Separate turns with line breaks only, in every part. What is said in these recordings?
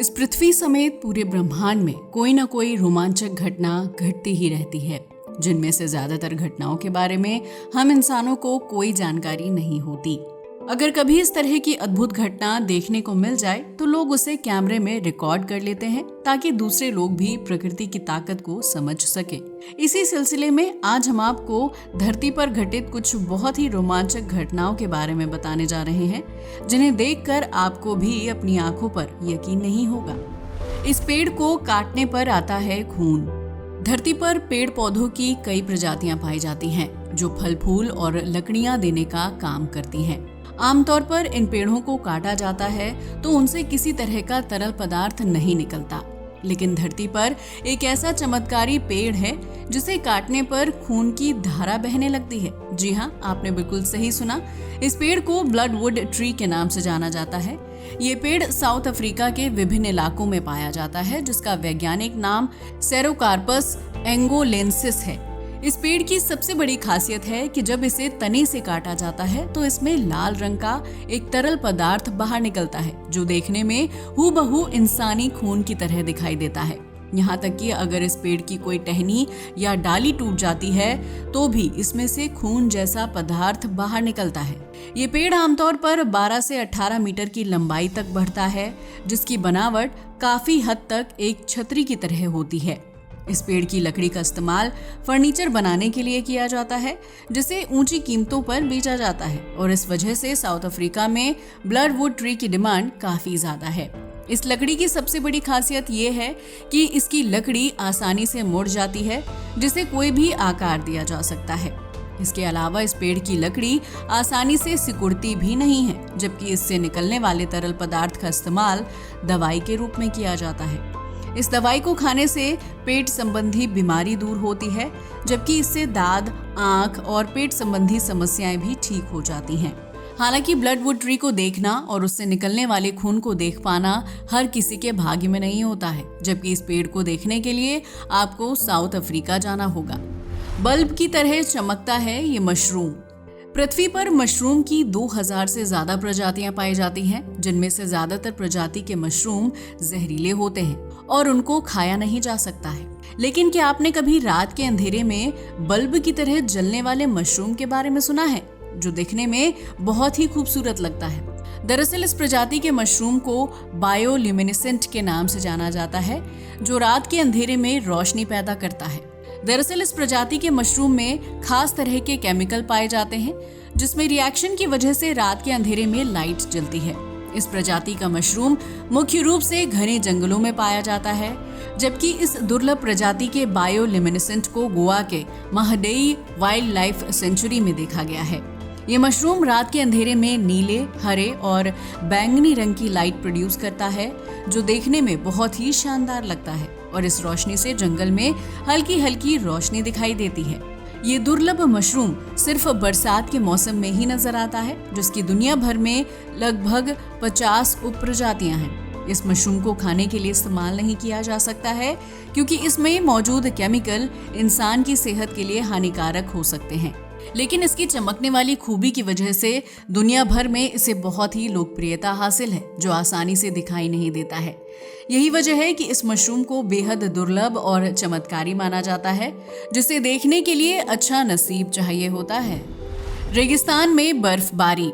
इस पृथ्वी समेत पूरे ब्रह्मांड में कोई ना कोई रोमांचक घटना घटती ही रहती है, जिनमें से ज्यादातर घटनाओं के बारे में हम इंसानों को कोई जानकारी नहीं होती। अगर कभी इस तरह की अद्भुत घटना देखने को मिल जाए तो लोग उसे कैमरे में रिकॉर्ड कर लेते हैं ताकि दूसरे लोग भी प्रकृति की ताकत को समझ सके। इसी सिलसिले में आज हम आपको धरती पर घटित कुछ बहुत ही रोमांचक घटनाओं के बारे में बताने जा रहे हैं, जिन्हें देखकर आपको भी अपनी आंखों पर यकीन नहीं होगा। इस पेड़ को काटने पर आता है खून। धरती पर पेड़ पौधों की कई प्रजातियां पाई जाती हैं, जो फल फूल और लकड़ियां देने का काम करती हैं। आमतौर पर इन पेड़ों को काटा जाता है तो उनसे किसी तरह का तरल पदार्थ नहीं निकलता, लेकिन धरती पर एक ऐसा चमत्कारी पेड़ है जिसे काटने पर खून की धारा बहने लगती है। जी हाँ, आपने बिल्कुल सही सुना। इस पेड़ को ब्लडवुड ट्री के नाम से जाना जाता है। ये पेड़ साउथ अफ्रीका के विभिन्न इलाकों में पाया जाता है, जिसका वैज्ञानिक नाम सेरोकार्पस एंगोलेंसिस है। इस पेड़ की सबसे बड़ी खासियत है कि जब इसे तने से काटा जाता है तो इसमें लाल रंग का एक तरल पदार्थ बाहर निकलता है, जो देखने में हूबहू इंसानी खून की तरह दिखाई देता है। यहाँ तक कि अगर इस पेड़ की कोई टहनी या डाली टूट जाती है तो भी इसमें से खून जैसा पदार्थ बाहर निकलता है। ये पेड़ आमतौर पर 12 से 18 मीटर की लंबाई तक बढ़ता है, जिसकी बनावट काफी हद तक एक छतरी की तरह होती है। इस पेड़ की लकड़ी का इस्तेमाल फर्नीचर बनाने के लिए किया जाता है, जिसे ऊंची कीमतों पर बेचा जाता है, और इस वजह से साउथ अफ्रीका में ब्लडवुड ट्री की डिमांड काफी ज्यादा है। इस लकड़ी की सबसे बड़ी खासियत ये है कि इसकी लकड़ी आसानी से मुड़ जाती है, जिसे कोई भी आकार दिया जा सकता है। इसके अलावा इस पेड़ की लकड़ी आसानी से सिकुड़ती भी नहीं है, जबकि इससे निकलने वाले तरल पदार्थ का इस्तेमाल दवाई के रूप में किया जाता है। इस दवाई को खाने से पेट संबंधी बीमारी दूर होती है, जबकि इससे दाद, आंख और पेट संबंधी समस्याएं भी ठीक हो जाती हैं। हालांकि ब्लडवुड ट्री को देखना और उससे निकलने वाले खून को देख पाना हर किसी के भाग्य में नहीं होता है, जबकि इस पेड़ को देखने के लिए आपको साउथ अफ्रीका जाना होगा। बल्ब की तरह चमकता है ये मशरूम। पृथ्वी पर मशरूम की 2000 से ज्यादा प्रजातियां पाई जाती हैं, जिनमें से ज्यादातर प्रजाति के मशरूम जहरीले होते हैं और उनको खाया नहीं जा सकता है। लेकिन क्या आपने कभी रात के अंधेरे में बल्ब की तरह जलने वाले मशरूम के बारे में सुना है, जो दिखने में बहुत ही खूबसूरत लगता है? दरअसल इस प्रजाति के मशरूम को बायोल्यूमिनेसेंट के नाम से जाना जाता है, जो रात के अंधेरे में रोशनी पैदा करता है। दरअसल इस प्रजाति के मशरूम में खास तरह के केमिकल पाए जाते हैं, जिसमें रिएक्शन की वजह से रात के अंधेरे में लाइट जलती है। इस प्रजाति का मशरूम मुख्य रूप से घने जंगलों में पाया जाता है, जबकि इस दुर्लभ प्रजाति के बायोल्यूमिनेसेंट को गोवा के महडेई वाइल्ड लाइफ सेंचुरी में देखा गया है। ये मशरूम रात के अंधेरे में नीले, हरे और बैंगनी रंग की लाइट प्रोड्यूस करता है, जो देखने में बहुत ही शानदार लगता है, और इस रोशनी से जंगल में हल्की हल्की रोशनी दिखाई देती है। ये दुर्लभ मशरूम सिर्फ बरसात के मौसम में ही नजर आता है, जिसकी दुनिया भर में लगभग 50 उप प्रजातियां हैं। इस मशरूम को खाने के लिए इस्तेमाल नहीं किया जा सकता है, क्योंकि इसमें मौजूद केमिकल इंसान की सेहत के लिए हानिकारक हो सकते हैं। लेकिन इसकी चमकने वाली खूबी की वजह से दुनिया भर में इसे बहुत ही लोकप्रियता हासिल है, जो आसानी से दिखाई नहीं देता है। यही वजह है कि इस मशरूम को बेहद दुर्लभ और चमत्कारी माना जाता है, जिसे देखने के लिए अच्छा नसीब चाहिए होता है। रेगिस्तान में बर्फबारी।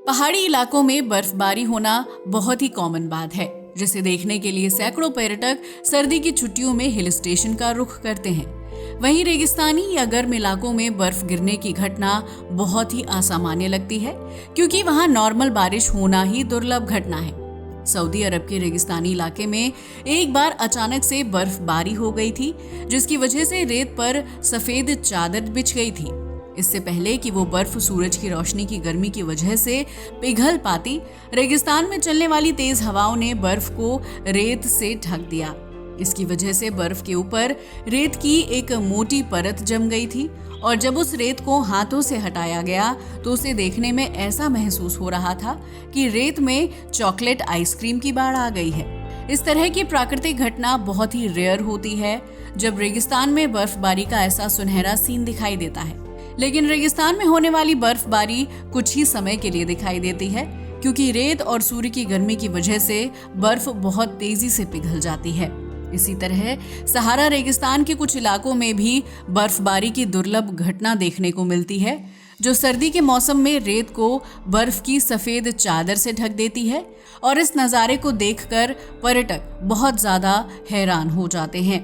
पहाड़ी इलाकों में बर्फबारी होना बहुत ही कॉमन बात है, जिसे देखने के लिए सैकड़ों पर्यटक सर्दी की छुट्टियों में हिल स्टेशन का रुख करते हैं। वहीं रेगिस्तानी या गर्म इलाकों में बर्फ गिरने की घटना बहुत ही असामान्य लगती है, क्योंकि वहां नॉर्मल बारिश होना ही दुर्लभ घटना है। सऊदी अरब के रेगिस्तानी इलाके में एक बार अचानक से बर्फबारी हो गई थी, जिसकी वजह से रेत पर सफेद चादर बिछ गई थी। इससे पहले कि वो बर्फ सूरज की रोशनी की गर्मी की वजह से पिघल पाती, रेगिस्तान में चलने वाली तेज हवाओं ने बर्फ को रेत से ढक दिया। इसकी वजह से बर्फ के ऊपर रेत की एक मोटी परत जम गई थी, और जब उस रेत को हाथों से हटाया गया तो उसे देखने में ऐसा महसूस हो रहा था कि रेत में चॉकलेट आइसक्रीम की बाढ़ आ गई है। इस तरह की प्राकृतिक घटना बहुत ही रेयर होती है, जब रेगिस्तान में बर्फबारी का ऐसा सुनहरा सीन दिखाई देता है। लेकिन रेगिस्तान में होने वाली बर्फबारी कुछ ही समय के लिए दिखाई देती है, क्योंकि रेत और सूर्य की गर्मी की वजह से बर्फ बहुत तेजी से पिघल जाती है। इसी तरह सहारा रेगिस्तान के कुछ इलाकों में भी बर्फबारी की दुर्लभ घटना देखने को मिलती है, जो सर्दी के मौसम में रेत को बर्फ की सफेद चादर से ढक देती है और इस नज़ारे को देखकर पर्यटक बहुत ज़्यादा हैरान हो जाते हैं।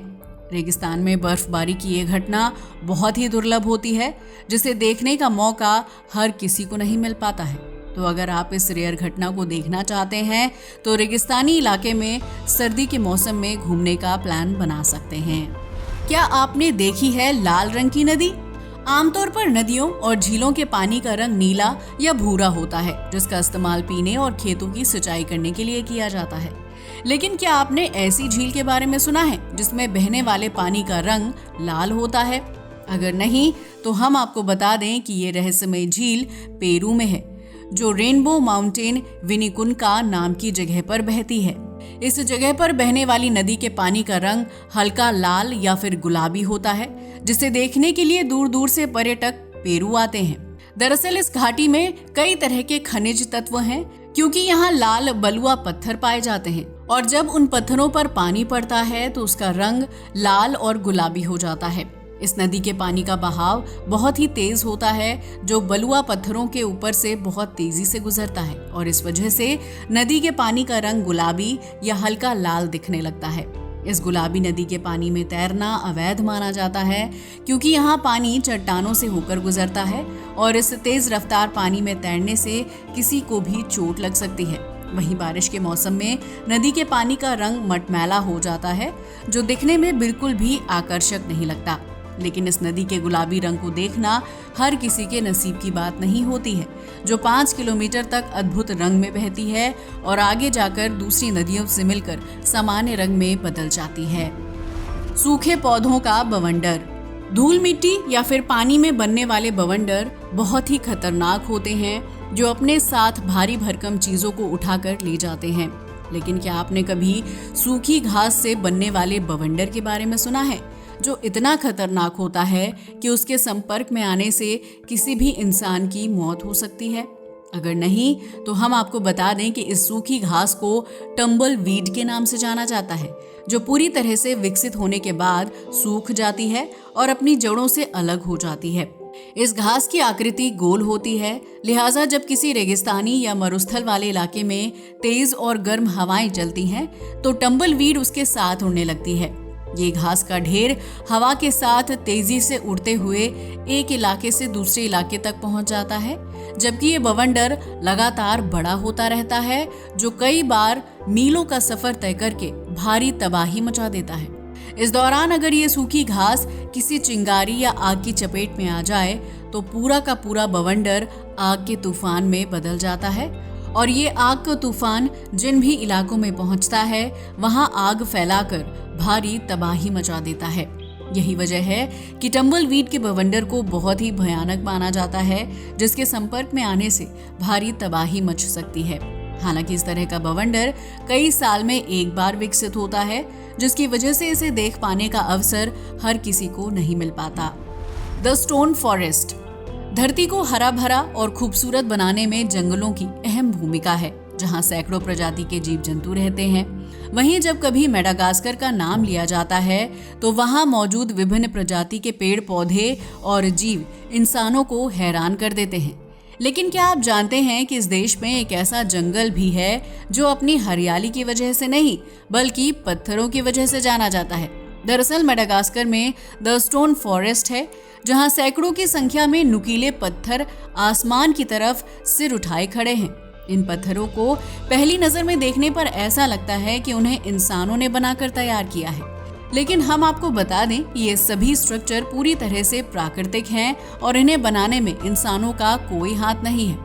रेगिस्तान में बर्फबारी की ये घटना बहुत ही दुर्लभ होती है, जिसे देखने का मौका हर किसी को नहीं मिल पाता है। तो अगर आप इस रेयर घटना को देखना चाहते हैं तो रेगिस्तानी इलाके में सर्दी के मौसम में घूमने का प्लान बना सकते हैं। क्या आपने देखी है लाल रंग की नदी? आमतौर पर नदियों और झीलों के पानी का रंग नीला या भूरा होता है, जिसका इस्तेमाल पीने और खेतों की सिंचाई करने के लिए किया जाता है। लेकिन क्या आपने ऐसी झील के बारे में सुना है जिसमें बहने वाले पानी का रंग लाल होता है? अगर नहीं तो हम आपको बता दें कि ये रहस्यमय झील पेरू में है, जो रेनबो माउंटेन विनिकुनका नाम की जगह पर बहती है। इस जगह पर बहने वाली नदी के पानी का रंग हल्का लाल या फिर गुलाबी होता है, जिसे देखने के लिए दूर दूर से पर्यटक पेरू आते हैं। दरअसल इस घाटी में कई तरह के खनिज तत्व हैं, क्योंकि यहाँ लाल बलुआ पत्थर पाए जाते हैं और जब उन पत्थरों पर पानी पड़ता है तो उसका रंग लाल और गुलाबी हो जाता है। इस नदी के पानी का बहाव बहुत ही तेज होता है, जो बलुआ पत्थरों के ऊपर से बहुत तेजी से गुजरता है और इस वजह से नदी के पानी का रंग गुलाबी या हल्का लाल दिखने लगता है। इस गुलाबी नदी के पानी में तैरना अवैध माना जाता है, क्योंकि यहाँ पानी चट्टानों से होकर गुजरता है और इस तेज रफ्तार पानी में तैरने से किसी को भी चोट लग सकती है। वहीं बारिश के मौसम में नदी के पानी का रंग मटमैला हो जाता है, जो दिखने में बिल्कुल भी आकर्षक नहीं लगता। लेकिन इस नदी के गुलाबी रंग को देखना हर किसी के नसीब की बात नहीं होती है, जो 5 किलोमीटर तक अद्भुत रंग में बहती है और आगे जाकर दूसरी नदियों से मिलकर सामान्य रंग में बदल जाती है। सूखे पौधों का बवंडर। धूल मिट्टी या फिर पानी में बनने वाले बवंडर बहुत ही खतरनाक होते हैं, जो अपने साथ भारी भरकम चीजों को उठाकर ले जाते हैं। लेकिन क्या आपने कभी सूखी घास से बनने वाले बवंडर के बारे में सुना है, जो इतना खतरनाक होता है कि उसके संपर्क में आने से किसी भी इंसान की मौत हो सकती है? अगर नहीं तो हम आपको बता दें कि इस सूखी घास को टम्बल वीड के नाम से जाना जाता है, जो पूरी तरह से विकसित होने के बाद सूख जाती है और अपनी जड़ों से अलग हो जाती है। इस घास की आकृति गोल होती है, लिहाजा जब किसी रेगिस्तानी या मरुस्थल वाले इलाके में तेज और गर्म हवाएं चलती हैं तो टम्बल वीड उसके साथ उड़ने लगती है। ये घास का ढेर हवा के साथ तेजी से उड़ते हुए एक इलाके से दूसरे इलाके तक पहुंच जाता है, जबकि ये बवंडर लगातार बड़ा होता रहता है, जो कई बार मीलों का सफर तय करके भारी तबाही मचा देता है। इस दौरान अगर ये सूखी घास किसी चिंगारी या आग की चपेट में आ जाए तो पूरा का पूरा बवंडर आग के तूफान में बदल जाता है और ये आग का तूफान जिन भी इलाकों में पहुंचता है वहां आग फैलाकर भारी तबाही मचा देता है। यही वजह है कि टम्बल वीड के बवंडर को बहुत ही भयानक माना जाता है, जिसके संपर्क में आने से भारी तबाही मच सकती है। हालांकि इस तरह का बवंडर कई साल में एक बार विकसित होता है, जिसकी वजह से इसे देख पाने का अवसर हर किसी को नहीं मिल पाता। The stone forest. धरती को हरा भरा और खूबसूरत बनाने में जंगलों की अहम भूमिका है, जहां सैकड़ों प्रजाति के जीव जंतु रहते हैं। वहीं जब कभी मेडागास्कर का नाम लिया जाता है तो वहां मौजूद विभिन्न प्रजाति के पेड़ पौधे और जीव इंसानों को हैरान कर देते हैं। लेकिन क्या आप जानते हैं कि इस देश में एक ऐसा जंगल भी है जो अपनी हरियाली की वजह से नहीं बल्कि पत्थरों की वजह से जाना जाता है। दरअसल मेडागास्कर में द स्टोन फॉरेस्ट है, जहां सैकड़ों की संख्या में नुकीले पत्थर आसमान की तरफ सिर उठाए खड़े हैं। इन पत्थरों को पहली नजर में देखने पर ऐसा लगता है कि उन्हें इंसानों ने बनाकर तैयार किया है, लेकिन हम आपको बता दें कि ये सभी स्ट्रक्चर पूरी तरह से प्राकृतिक हैं और इन्हें बनाने में इंसानों का कोई हाथ नहीं है।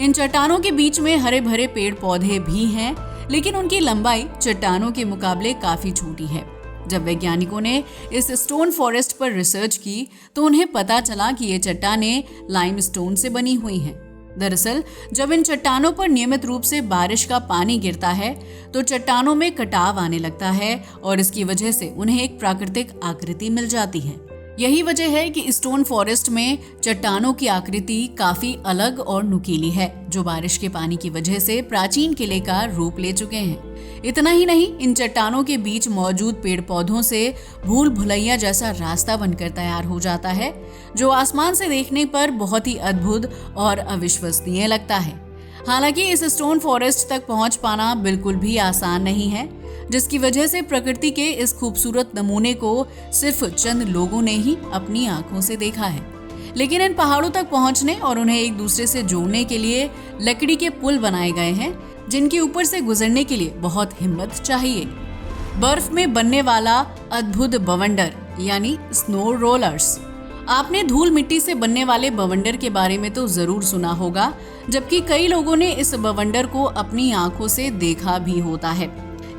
इन चट्टानों के बीच में हरे भरे पेड़ पौधे भी हैं, लेकिन उनकी लंबाई चट्टानों के मुकाबले काफी छोटी है। जब वैज्ञानिकों ने इस स्टोन फॉरेस्ट पर रिसर्च की तो उन्हें पता चला कि ये चट्टानें लाइमस्टोन से बनी हुई हैं। दरअसल जब इन चट्टानों पर नियमित रूप से बारिश का पानी गिरता है तो चट्टानों में कटाव आने लगता है और इसकी वजह से उन्हें एक प्राकृतिक आकृति मिल जाती है। यही वजह है कि स्टोन फॉरेस्ट में चट्टानों की आकृति काफी अलग और नुकीली है, जो बारिश के पानी की वजह से प्राचीन किले का रूप ले चुके हैं। इतना ही नहीं, इन चट्टानों के बीच मौजूद पेड़ पौधों से भूल भुलैया जैसा रास्ता बनकर तैयार हो जाता है, जो आसमान से देखने पर बहुत ही अद्भुत और अविश्वसनीय लगता है। हालांकि इस स्टोन फॉरेस्ट तक पहुंच पाना बिल्कुल भी आसान नहीं है, जिसकी वजह से प्रकृति के इस खूबसूरत नमूने को सिर्फ चंद लोगों ने ही अपनी आंखों से देखा है। लेकिन इन पहाड़ों तक पहुंचने और उन्हें एक दूसरे से जोड़ने के लिए लकड़ी के पुल बनाए गए हैं, जिनके ऊपर से गुजरने के लिए बहुत हिम्मत चाहिए। बर्फ में बनने वाला अद्भुत बवंडर यानी स्नो रोलर्स। आपने धूल मिट्टी से बनने वाले बवंडर के बारे में तो जरूर सुना होगा, जबकि कई लोगों ने इस बवंडर को अपनी आंखों से देखा भी होता है।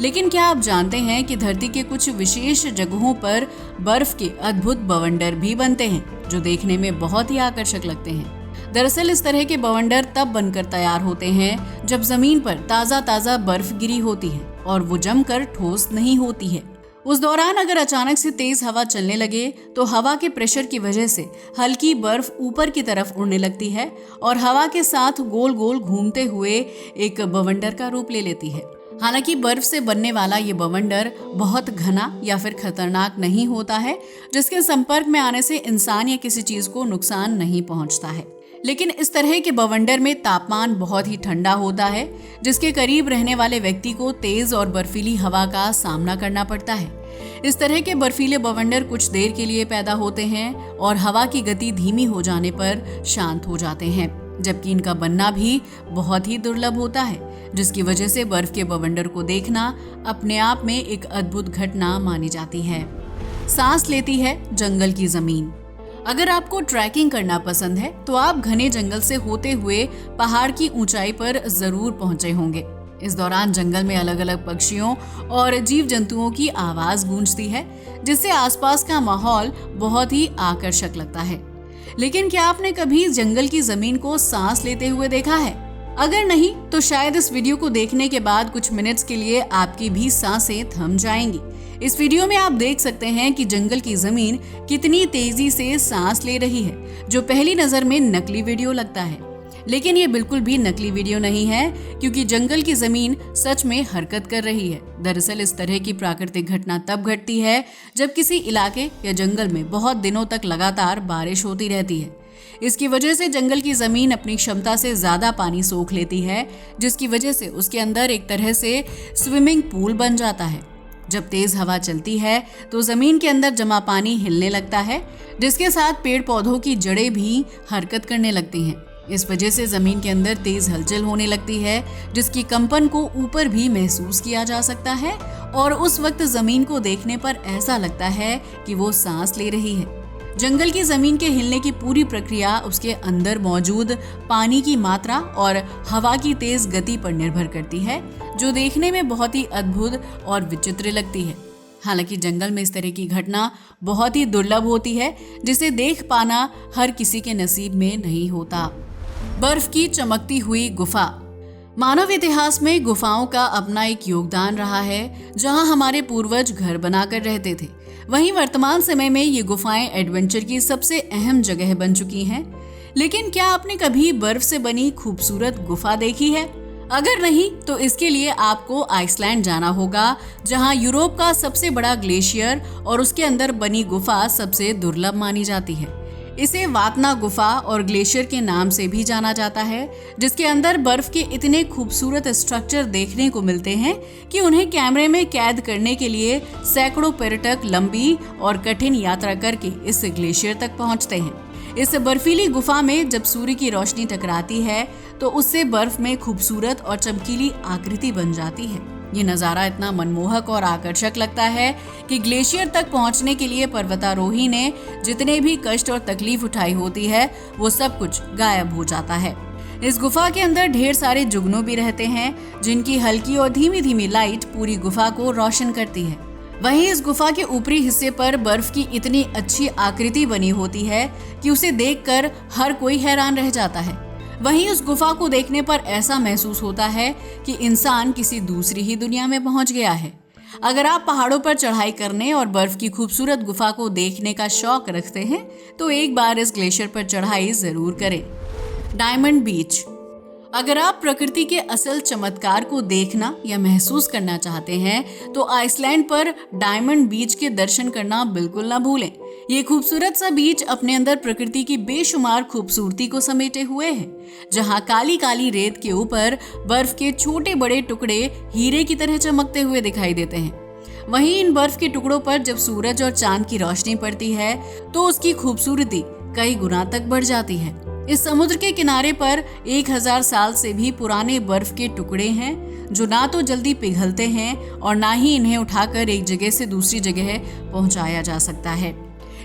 लेकिन क्या आप जानते हैं कि धरती के कुछ विशेष जगहों पर बर्फ के अद्भुत बवंडर भी बनते हैं, जो देखने में बहुत ही आकर्षक लगते हैं। दरअसल इस तरह के बवंडर तब बनकर तैयार होते हैं जब जमीन पर ताजा ताजा बर्फ गिरी होती है और वो जमकर ठोस नहीं होती है। उस दौरान अगर अचानक से तेज हवा चलने लगे तो हवा के प्रेशर की वजह से हल्की बर्फ ऊपर की तरफ उड़ने लगती है और हवा के साथ गोल गोल घूमते हुए एक बवंडर का रूप ले लेती है। हालांकि बर्फ से बनने वाला ये बवंडर बहुत घना या फिर खतरनाक नहीं होता है, जिसके संपर्क में आने से इंसान या किसी चीज को नुकसान नहीं पहुंचता है। लेकिन इस तरह के बवंडर में तापमान बहुत ही ठंडा होता है, जिसके करीब रहने वाले व्यक्ति को तेज और बर्फीली हवा का सामना करना पड़ता है। इस तरह के बर्फीले बवंडर कुछ देर के लिए पैदा होते हैं और हवा की गति धीमी हो जाने पर शांत हो जाते हैं, जबकि इनका बनना भी बहुत ही दुर्लभ होता है, जिसकी वजह से बर्फ के बवंडर को देखना अपने आप में एक अद्भुत घटना मानी जाती है। सांस लेती है जंगल की जमीन। अगर आपको ट्रैकिंग करना पसंद है तो आप घने जंगल से होते हुए पहाड़ की ऊंचाई पर जरूर पहुंचे होंगे। इस दौरान जंगल में अलग अलग पक्षियों और जीव जंतुओं की आवाज गूंजती है, जिससे आसपास का माहौल बहुत ही आकर्षक लगता है। लेकिन क्या आपने कभी जंगल की जमीन को सांस लेते हुए देखा है? अगर नहीं तो शायद इस वीडियो को देखने के बाद कुछ मिनट्स के लिए आपकी भी सांसें थम जाएंगी। इस वीडियो में आप देख सकते हैं कि जंगल की जमीन कितनी तेजी से सांस ले रही है, जो पहली नजर में नकली वीडियो लगता है। लेकिन ये बिल्कुल भी नकली वीडियो नहीं है, क्योंकि जंगल की जमीन सच में हरकत कर रही है। दरअसल इस तरह की प्राकृतिक घटना तब घटती है जब किसी इलाके या जंगल में बहुत दिनों तक लगातार बारिश होती रहती है। इसकी वजह से जंगल की जमीन अपनी क्षमता से ज्यादा पानी सोख लेती है, जिसकी वजह से उसके अंदर एक तरह से स्विमिंग पूल बन जाता है। जब तेज हवा चलती है तो जमीन के अंदर जमा पानी हिलने लगता है, जिसके साथ पेड़ पौधों की जड़ें भी हरकत करने लगती हैं। इस वजह से जमीन के अंदर तेज हलचल होने लगती है, जिसकी कंपन को ऊपर भी महसूस किया जा सकता है और उस वक्त जमीन को देखने पर ऐसा लगता है कि वो सांस ले रही है। जंगल की जमीन के हिलने की पूरी प्रक्रिया उसके अंदर मौजूद पानी की मात्रा और हवा की तेज गति पर निर्भर करती है, जो देखने में बहुत ही अद्भुत और विचित्र लगती है। हालांकि जंगल में इस तरह की घटना बहुत ही दुर्लभ होती है, जिसे देख पाना हर किसी के नसीब में नहीं होता। बर्फ की चमकती हुई गुफा। मानव इतिहास में गुफाओं का अपना एक योगदान रहा है, जहां हमारे पूर्वज घर बनाकर रहते थे। वहीं वर्तमान समय में ये गुफाएं एडवेंचर की सबसे अहम जगह बन चुकी हैं। लेकिन क्या आपने कभी बर्फ से बनी खूबसूरत गुफा देखी है? अगर नहीं तो इसके लिए आपको आइसलैंड जाना होगा, जहां यूरोप का सबसे बड़ा ग्लेशियर और उसके अंदर बनी गुफा सबसे दुर्लभ मानी जाती है। इसे वातना गुफा और ग्लेशियर के नाम से भी जाना जाता है, जिसके अंदर बर्फ के इतने खूबसूरत स्ट्रक्चर देखने को मिलते हैं कि उन्हें कैमरे में कैद करने के लिए सैकड़ों पर्यटक लंबी और कठिन यात्रा करके इस ग्लेशियर तक पहुंचते हैं। इस बर्फीली गुफा में जब सूर्य की रोशनी टकराती है तो उससे बर्फ में खूबसूरत और चमकीली आकृति बन जाती है। ये नज़ारा इतना मनमोहक और आकर्षक लगता है कि ग्लेशियर तक पहुंचने के लिए पर्वतारोही ने जितने भी कष्ट और तकलीफ उठाई होती है, वो सब कुछ गायब हो जाता है। इस गुफा के अंदर ढेर सारे जुगनू भी रहते हैं, जिनकी हल्की और धीमी धीमी लाइट पूरी गुफा को रोशन करती है। वहीं इस गुफा के ऊपरी हिस्से पर बर्फ की इतनी अच्छी आकृति बनी होती है कि उसे देखकर हर कोई हैरान रह जाता है। वहीं उस गुफा को देखने पर ऐसा महसूस होता है कि इंसान किसी दूसरी ही दुनिया में पहुंच गया है। अगर आप पहाड़ों पर चढ़ाई करने और बर्फ की खूबसूरत गुफा को देखने का शौक रखते हैं तो एक बार इस ग्लेशियर पर चढ़ाई जरूर करें। डायमंड बीच। अगर आप प्रकृति के असल चमत्कार को देखना या महसूस करना चाहते हैं तो आइसलैंड पर डायमंड बीच के दर्शन करना बिल्कुल ना भूलें। ये खूबसूरत सा बीच अपने अंदर प्रकृति की बेशुमार खूबसूरती को समेटे हुए है, जहां काली काली रेत के ऊपर बर्फ के छोटे बड़े टुकड़े हीरे की तरह चमकते हुए दिखाई देते हैं। वहीं इन बर्फ के टुकड़ों पर जब सूरज और चांद की रोशनी पड़ती है तो उसकी खूबसूरती कई गुना तक बढ़ जाती है। इस समुद्र के किनारे पर 1000 साल से भी पुराने बर्फ के टुकड़े हैं जो ना तो जल्दी पिघलते हैं और ना ही इन्हें उठाकर एक जगह से दूसरी जगह पहुंचाया जा सकता है।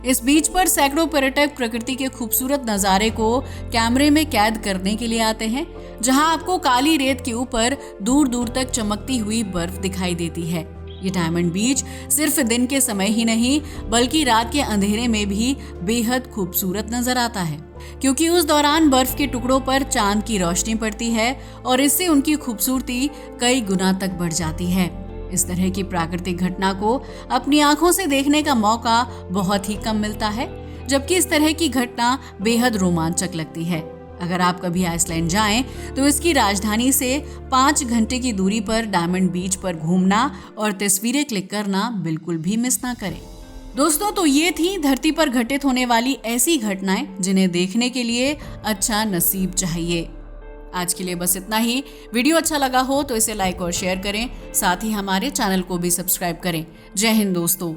इस बीच पर सैकड़ों पर्यटक प्रकृति के खूबसूरत नजारे को कैमरे में कैद करने के लिए आते हैं, जहां आपको काली रेत के ऊपर दूर दूर तक चमकती हुई बर्फ दिखाई देती है। ये डायमंड बीच सिर्फ दिन के समय ही नहीं बल्कि रात के अंधेरे में भी बेहद खूबसूरत नजर आता है, क्योंकि उस दौरान बर्फ के टुकड़ों पर चांद की रोशनी पड़ती है और इससे उनकी खूबसूरती कई गुना तक बढ़ जाती है। इस तरह की प्राकृतिक घटना को अपनी आंखों से देखने का मौका बहुत ही कम मिलता है, जबकि इस तरह की घटना बेहद रोमांचक लगती है। अगर आप कभी आइसलैंड जाएं तो इसकी राजधानी से 5 घंटे की दूरी पर डायमंड बीच पर घूमना और तस्वीरें क्लिक करना बिल्कुल भी मिस ना करें। दोस्तों, तो ये थी धरती पर घटित होने वाली ऐसी घटनाएं जिन्हें देखने के लिए अच्छा नसीब चाहिए। आज के लिए बस इतना ही। वीडियो अच्छा लगा हो तो इसे लाइक और शेयर करें, साथ ही हमारे चैनल को भी सब्सक्राइब करें। जय हिंद दोस्तों।